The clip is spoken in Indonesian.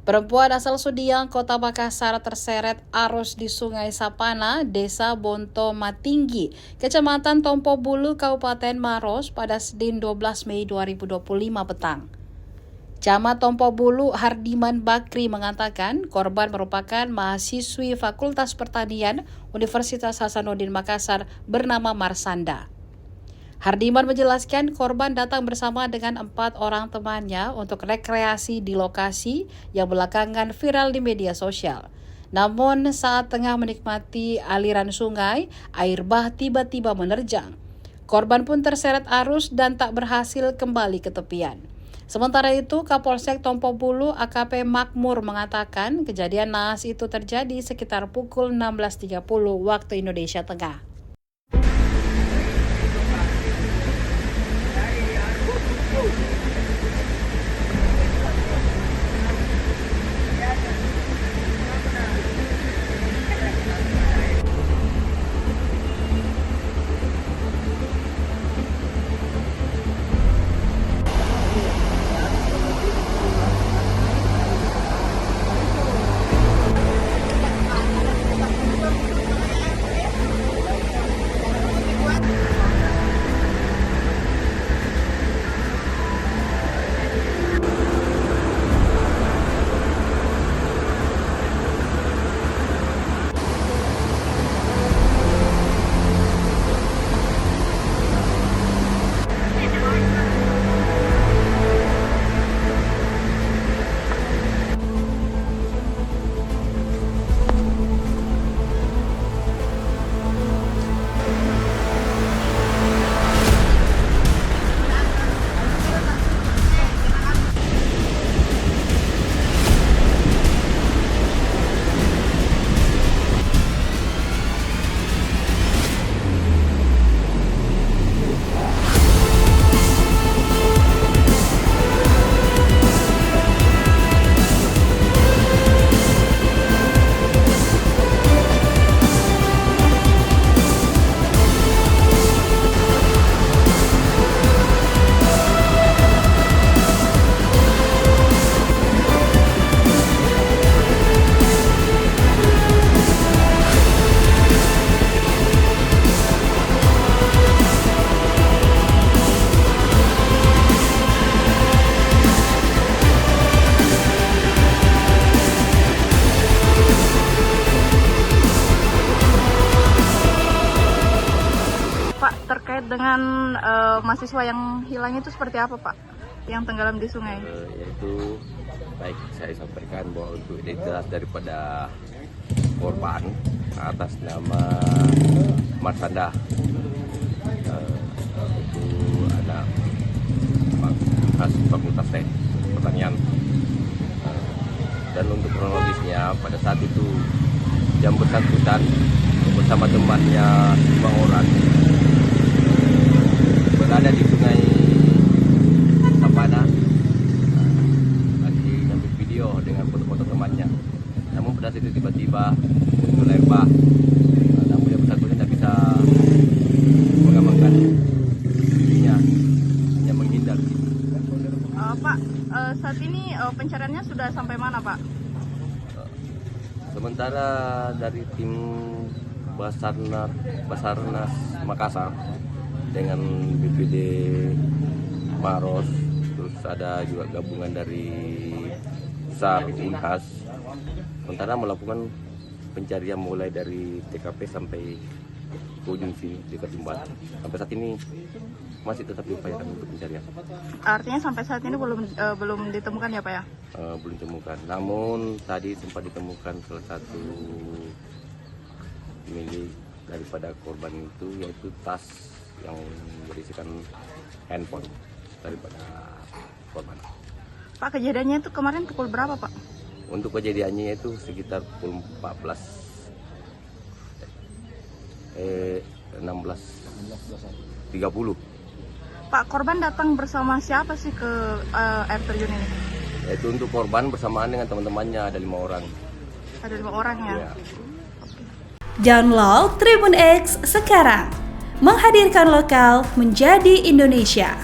Perempuan asal Sudiang, Kota Makassar terseret arus di Sungai Sapana, Desa Bonto Matinggi, Kecamatan Tompo Bulu, Kabupaten Maros pada Senin 12 Mei 2025 petang. Camat Tompo Bulu Hardiman Bakri mengatakan korban merupakan mahasiswi Fakultas Pertanian Universitas Hasanuddin Makassar bernama Marsanda. Hardiman menjelaskan korban datang bersama dengan 4 orang temannya untuk rekreasi di lokasi yang belakangan viral di media sosial. Namun saat tengah menikmati aliran sungai, air bah tiba-tiba menerjang. Korban pun terseret arus dan tak berhasil kembali ke tepian. Sementara itu, Kapolsek Tompo Bulu AKP Makmur mengatakan kejadian naas itu terjadi sekitar pukul 16.30 waktu Indonesia Tengah. Terkait dengan mahasiswa yang hilang itu seperti apa, Pak? Yang tenggelam di sungai? Yaitu baik saya sampaikan bahwa untuk identitas daripada korban atas nama Marsanda, itu anak Fakultas Pertanian. Dan untuk kronologisnya pada saat itu yang bersangkutan bersama temannya 5 orang berada di sungai Sapana, lagi ngambil video dengan foto-foto temannya. Namun pada saat itu tiba-tiba muncul air bah, namun yang bersangkutan tidak bisa mengamankan dirinya, hanya menghindar. Pak, saat ini pencariannya sudah sampai mana, Pak? Sementara dari tim Basarnas Makassar dengan BPD Maros, terus ada juga gabungan dari SAR Unhas, sementara melakukan pencarian mulai dari TKP sampai ke ujung sini dekat jembatan. Sampai saat ini masih tetap diupayakan untuk pencarian. Artinya sampai saat ini belum ditemukan ya, Pak ya? Belum ditemukan. Namun tadi sempat ditemukan salah satu milik daripada korban itu, yaitu tas yang berisikan handphone daripada korban. Pak, kejadiannya itu kemarin pukul berapa, Pak? Untuk kejadiannya itu sekitar pukul 16.30. Pak, korban datang bersama siapa sih ke air terjun ini? Yaitu untuk korban bersamaan dengan teman-temannya, ada 5 orang. Ada 5 orang ya? Ya. Download Tribun X sekarang, menghadirkan lokal menjadi Indonesia.